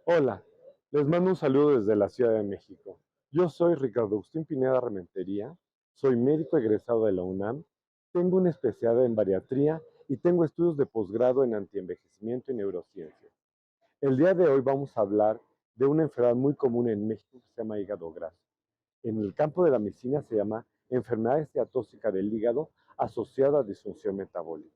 Hola, les mando un saludo desde la Ciudad de México. Yo soy Ricardo Agustín Pineda Rementería, soy médico egresado de la UNAM, tengo una especialidad en bariatría y tengo estudios de posgrado en antienvejecimiento y neurociencia. El día de hoy vamos a hablar de una enfermedad muy común en México que se llama hígado graso. En el campo de la medicina se llama enfermedad esteatóxica del hígado asociada a disfunción metabólica.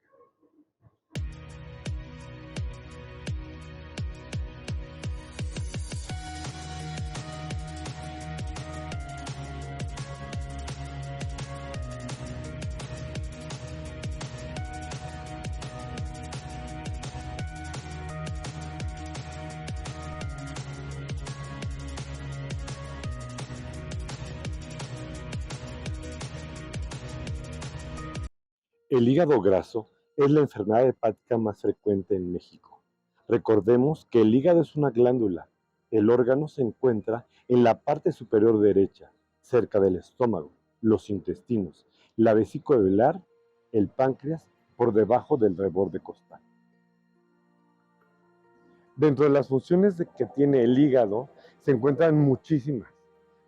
El hígado graso es la enfermedad hepática más frecuente en México. Recordemos que el hígado es una glándula. El órgano se encuentra en la parte superior derecha, cerca del estómago, los intestinos, la vesícula biliar, el páncreas, por debajo del reborde costal. Dentro de las funciones que tiene el hígado se encuentran muchísimas.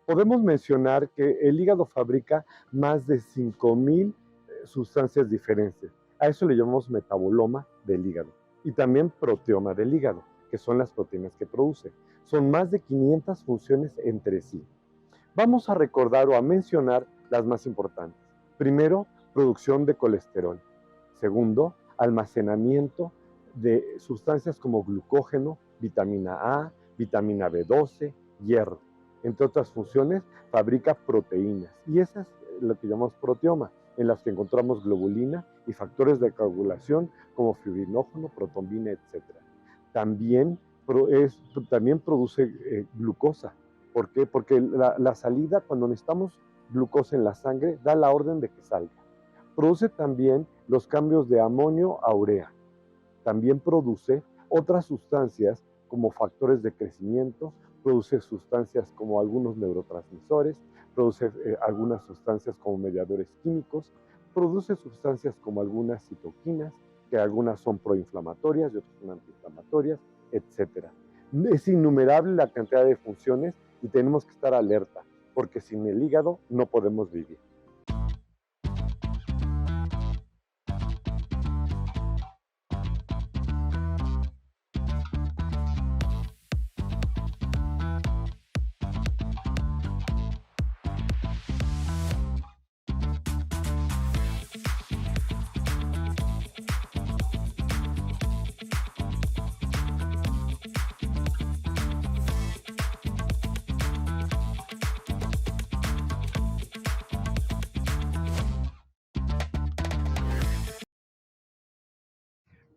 Podemos mencionar que el hígado fabrica más de 5,000 sustancias diferentes. A eso le llamamos metaboloma del hígado y también proteoma del hígado, que son las proteínas que produce. Son más de 500 funciones entre sí. Vamos a recordar o a mencionar las más importantes. Primero, producción de colesterol. Segundo, almacenamiento de sustancias como glucógeno, vitamina A, vitamina B12, hierro. Entre otras funciones, fabrica proteínas. Y esa es lo que llamamos proteoma, en las que encontramos globulina y factores de coagulación como fibrinógeno, protombina, etc. También, también produce glucosa. ¿Por qué? Porque la salida, cuando necesitamos glucosa en la sangre, da la orden de que salga. Produce también los cambios de amonio a urea. También produce otras sustancias como factores de crecimiento, produce sustancias como algunos neurotransmisores, produce algunas sustancias como mediadores químicos, produce sustancias como algunas citoquinas, que algunas son proinflamatorias y otras son antiinflamatorias, etc. Es innumerable la cantidad de funciones y tenemos que estar alerta, porque sin el hígado no podemos vivir.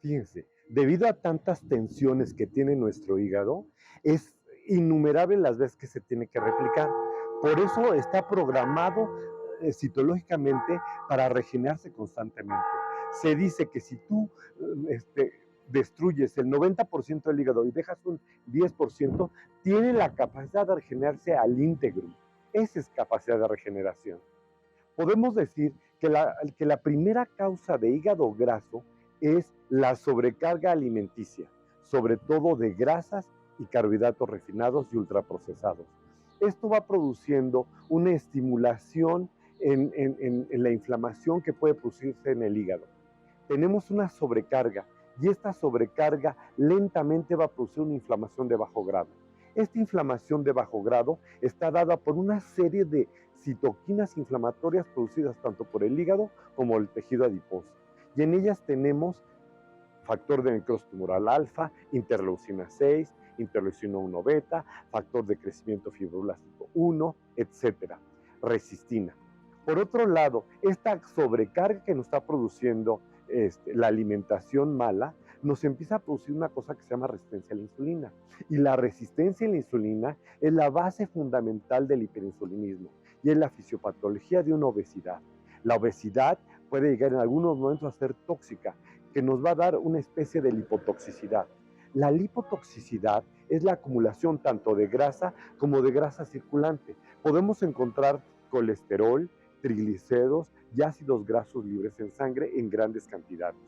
Fíjense, debido a tantas tensiones que tiene nuestro hígado, es innumerable las veces que se tiene que replicar. Por eso está programado citológicamente para regenerarse constantemente. Se dice que si tú destruyes el 90% del hígado y dejas un 10%, tiene la capacidad de regenerarse al íntegro. Esa es capacidad de regeneración. Podemos decir que la primera causa de hígado graso es la sobrecarga alimenticia, sobre todo de grasas y carbohidratos refinados y ultraprocesados. Esto va produciendo una estimulación en la inflamación que puede producirse en el hígado. Tenemos una sobrecarga y esta sobrecarga lentamente va a producir una inflamación de bajo grado. Esta inflamación de bajo grado está dada por una serie de citoquinas inflamatorias producidas tanto por el hígado como el tejido adiposo. Y en ellas tenemos factor de necrosis tumoral alfa, interleucina 6, interleucina 1 beta, factor de crecimiento fibroblástico 1, etc. Resistina. Por otro lado, esta sobrecarga que nos está produciendo la alimentación mala, nos empieza a producir una cosa que se llama resistencia a la insulina. Y la resistencia a la insulina es la base fundamental del hiperinsulinismo y es la fisiopatología de una obesidad. La obesidad puede llegar en algunos momentos a ser tóxica, que nos va a dar una especie de lipotoxicidad. La lipotoxicidad es la acumulación tanto de grasa como de grasa circulante. Podemos encontrar colesterol, triglicéridos y ácidos grasos libres en sangre en grandes cantidades.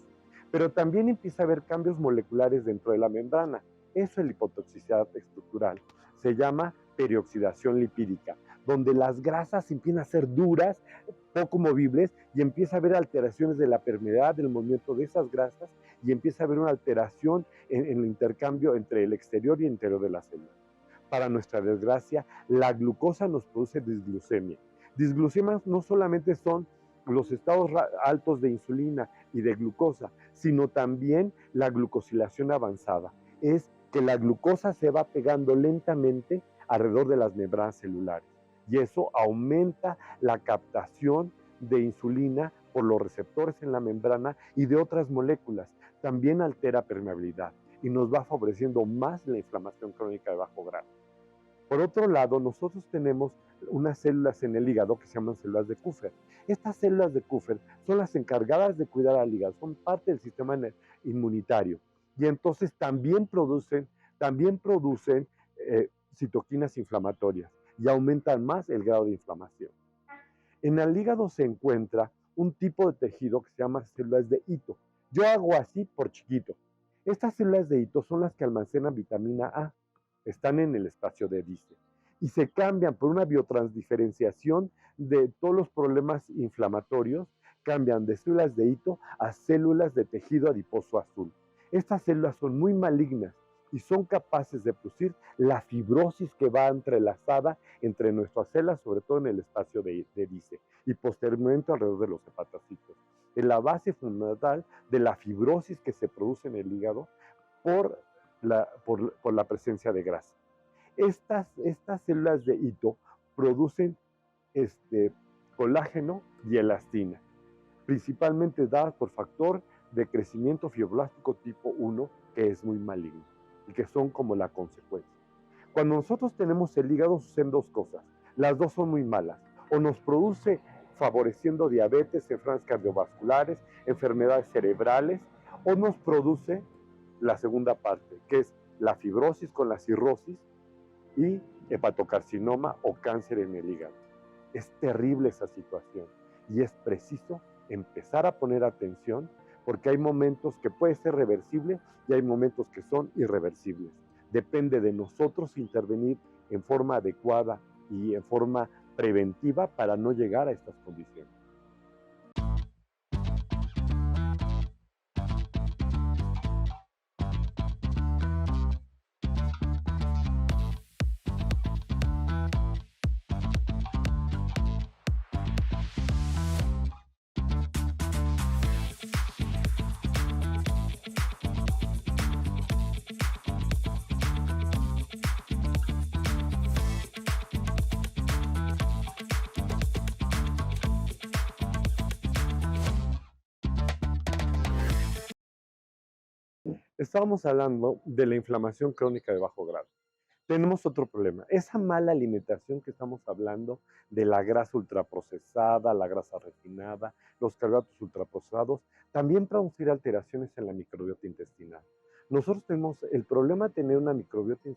Pero también empieza a haber cambios moleculares dentro de la membrana. Eso es la hipotoxicidad estructural. Se llama perioxidación lipídica, donde las grasas empiezan a ser duras, poco movibles, y empieza a haber alteraciones de la permeabilidad, del movimiento de esas grasas, y empieza a haber una alteración en el intercambio entre el exterior y el interior de la célula. Para nuestra desgracia, la glucosa nos produce disglucemia. Disglucemia no solamente son los estados altos de insulina y de glucosa, sino también la glucosilación avanzada. Es que la glucosa se va pegando lentamente alrededor de las membranas celulares y eso aumenta la captación de insulina por los receptores en la membrana y de otras moléculas. También altera permeabilidad y nos va favoreciendo más la inflamación crónica de bajo grado. Por otro lado, nosotros tenemos unas células en el hígado que se llaman células de Kupffer. Estas células de Kupffer son las encargadas de cuidar al hígado, son parte del sistema inmunitario y entonces también producen citoquinas inflamatorias y aumentan más el grado de inflamación. En el hígado se encuentra un tipo de tejido que se llama células de hito. Yo hago así por chiquito. Estas células de hito son las que almacenan vitamina A, están en el espacio de Dice y se cambian por una biotransdiferenciación de todos los problemas inflamatorios, cambian de células de hito a células de tejido adiposo azul. Estas células son muy malignas y son capaces de producir la fibrosis que va entrelazada entre nuestras células, sobre todo en el espacio de Dice y posteriormente alrededor de los hepatocitos. Es la base fundamental de la fibrosis que se produce en el hígado por la presencia de grasa. Estas células de hito producen colágeno y elastina, principalmente dadas por factor de crecimiento fibroblástico tipo 1, que es muy maligno y que son como la consecuencia. Cuando nosotros tenemos el hígado suceden dos cosas, las dos son muy malas, o nos produce favoreciendo diabetes, enfermedades cardiovasculares, enfermedades cerebrales, o nos produce la segunda parte, que es la fibrosis con la cirrosis y hepatocarcinoma o cáncer en el hígado. Es terrible esa situación y es preciso empezar a poner atención porque hay momentos que puede ser reversible y hay momentos que son irreversibles. Depende de nosotros intervenir en forma adecuada y en forma preventiva para no llegar a estas condiciones. Estábamos hablando de la inflamación crónica de bajo grado. Tenemos otro problema, esa mala alimentación que estamos hablando de la grasa ultraprocesada, la grasa refinada, los carbohidratos ultraprocesados, también producir alteraciones en la microbiota intestinal. Nosotros tenemos el problema de tener una microbiota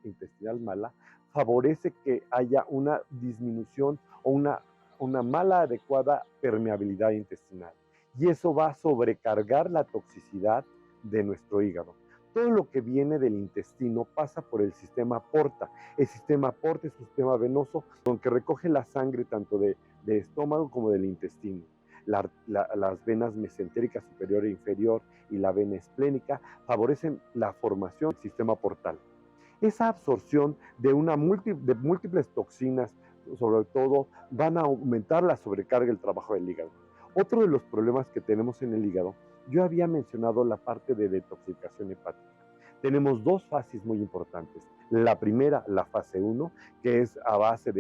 intestinal mala, favorece que haya una disminución o una mala adecuada permeabilidad intestinal. Y eso va a sobrecargar la toxicidad de nuestro hígado. Todo lo que viene del intestino pasa por el sistema porta. El sistema porta es un sistema venoso que recoge la sangre tanto de estómago como del intestino. Las venas mesentérica superior e inferior y la vena esplénica favorecen la formación del sistema portal. Esa absorción de múltiples toxinas, sobre todo, van a aumentar la sobrecarga del trabajo del hígado. Otro de los problemas que tenemos en el hígado, yo había mencionado la parte de detoxificación hepática. Tenemos dos fases muy importantes. La primera, la fase 1, que es a base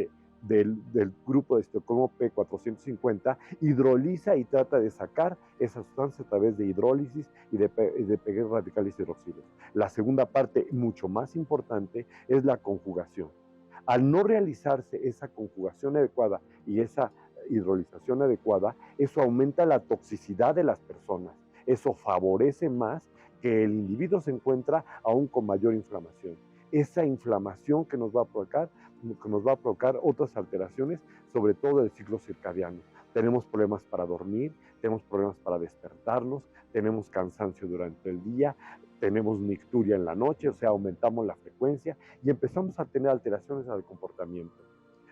del grupo de Estocolmo P450, hidroliza y trata de sacar esa sustancia a través de hidrólisis y de pegar radicales hidroxilos. La segunda parte, mucho más importante, es la conjugación. Al no realizarse esa conjugación adecuada y esa hidrolización adecuada, eso aumenta la toxicidad de las personas. Eso favorece más que el individuo se encuentra aún con mayor inflamación. Esa inflamación que nos va a provocar otras alteraciones, sobre todo del ciclo circadiano. Tenemos problemas para dormir, tenemos problemas para despertarnos, tenemos cansancio durante el día, tenemos nicturia en la noche, o sea, aumentamos la frecuencia y empezamos a tener alteraciones al comportamiento.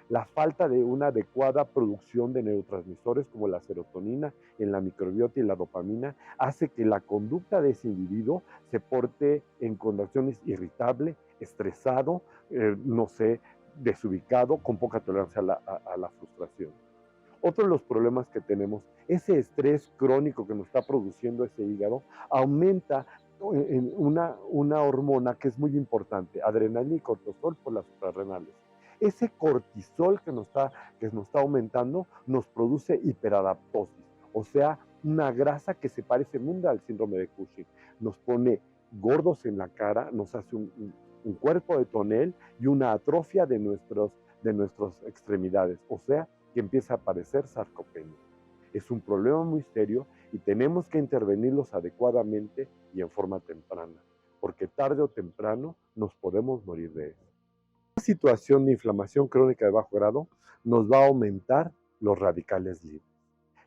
La falta de una adecuada producción de neurotransmisores como la serotonina en la microbiota y la dopamina hace que la conducta de ese individuo se porte en condiciones irritable, estresado, no sé, desubicado, con poca tolerancia a la frustración. Otro de los problemas que tenemos, ese estrés crónico que nos está produciendo ese hígado, aumenta en una hormona que es muy importante, adrenalina y cortisol por las suprarrenales. Ese cortisol que nos está aumentando nos produce hiperadaptosis, o sea, una grasa que se parece mucho al síndrome de Cushing. Nos pone gordos en la cara, nos hace un cuerpo de tonel y una atrofia de nuestras extremidades, o sea, que empieza a aparecer sarcopenia. Es un problema muy serio y tenemos que intervenirlos adecuadamente y en forma temprana, porque tarde o temprano nos podemos morir de eso. Una situación de inflamación crónica de bajo grado nos va a aumentar los radicales libres.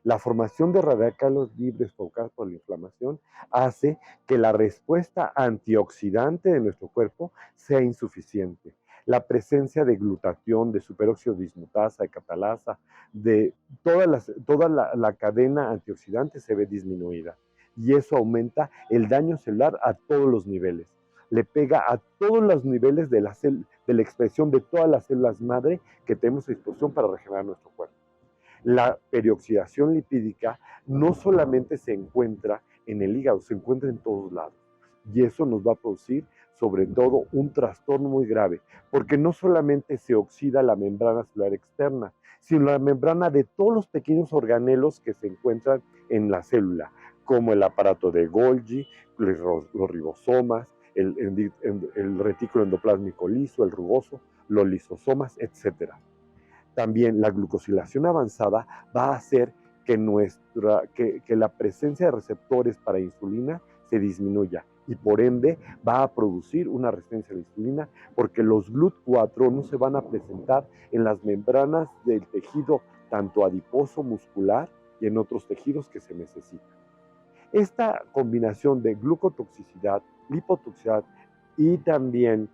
La formación de radicales libres provocados por la inflamación hace que la respuesta antioxidante de nuestro cuerpo sea insuficiente. La presencia de glutatión, de superóxido dismutasa, de catalasa, de toda la cadena antioxidante se ve disminuida. Y eso aumenta el daño celular a todos los niveles. Le pega a todos los niveles de la expresión de todas las células madre que tenemos a disposición para regenerar nuestro cuerpo. La perioxidación lipídica no solamente se encuentra en el hígado, se encuentra en todos lados. Y eso nos va a producir, sobre todo, un trastorno muy grave, porque no solamente se oxida la membrana celular externa, sino la membrana de todos los pequeños organelos que se encuentran en la célula, como el aparato de Golgi, los ribosomas, el retículo endoplásmico liso, el rugoso, los lisosomas, etc. También la glucosilación avanzada va a hacer que la presencia de receptores para insulina se disminuya y por ende va a producir una resistencia a la insulina porque los GLUT4 no se van a presentar en las membranas del tejido tanto adiposo, muscular y en otros tejidos que se necesitan. Esta combinación de glucotoxicidad, lipotoxicidad y también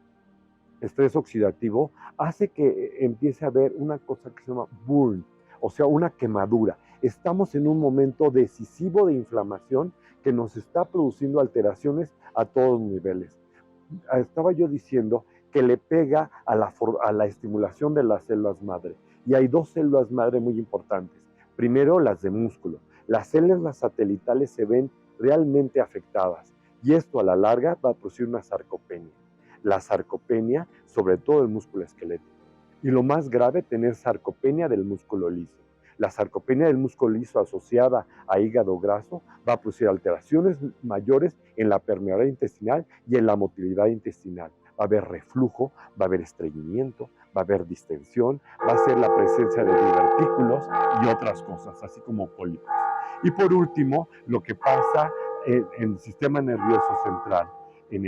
estrés oxidativo hace que empiece a haber una cosa que se llama burn, o sea, una quemadura. Estamos en un momento decisivo de inflamación que nos está produciendo alteraciones a todos los niveles. Estaba yo diciendo que le pega a la estimulación de las células madre. Y hay dos células madre muy importantes. Primero, las de músculo. Las células satelitales se ven realmente afectadas y esto a la larga va a producir una sarcopenia. La sarcopenia, sobre todo el músculo esquelético. Y lo más grave, tener sarcopenia del músculo liso. La sarcopenia del músculo liso asociada a hígado graso va a producir alteraciones mayores en la permeabilidad intestinal y en la motilidad intestinal. Va a haber reflujo, va a haber estreñimiento, va a haber distensión, va a ser la presencia de divertículos y otras cosas, así como pólipos. Y por último, lo que pasa en el sistema nervioso central, en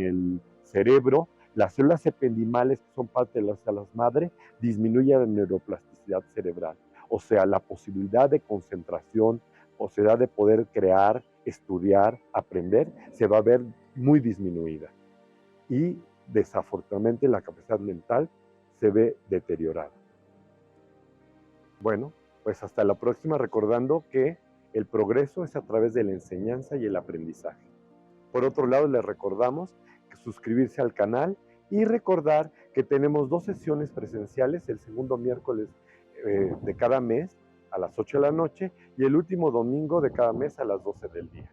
el cerebro, las células ependimales, que son parte de las células madre, disminuyen la neuroplasticidad cerebral. O sea, la posibilidad de concentración, posibilidad de poder crear, estudiar, aprender, se va a ver muy disminuida. Y desafortunadamente la capacidad mental se ve deteriorada. Bueno, pues hasta la próxima, recordando que el progreso es a través de la enseñanza y el aprendizaje. Por otro lado, les recordamos que suscribirse al canal y recordar que tenemos 2 sesiones presenciales, el segundo miércoles de cada mes a las 8 de la noche y el último domingo de cada mes a las 12 del día.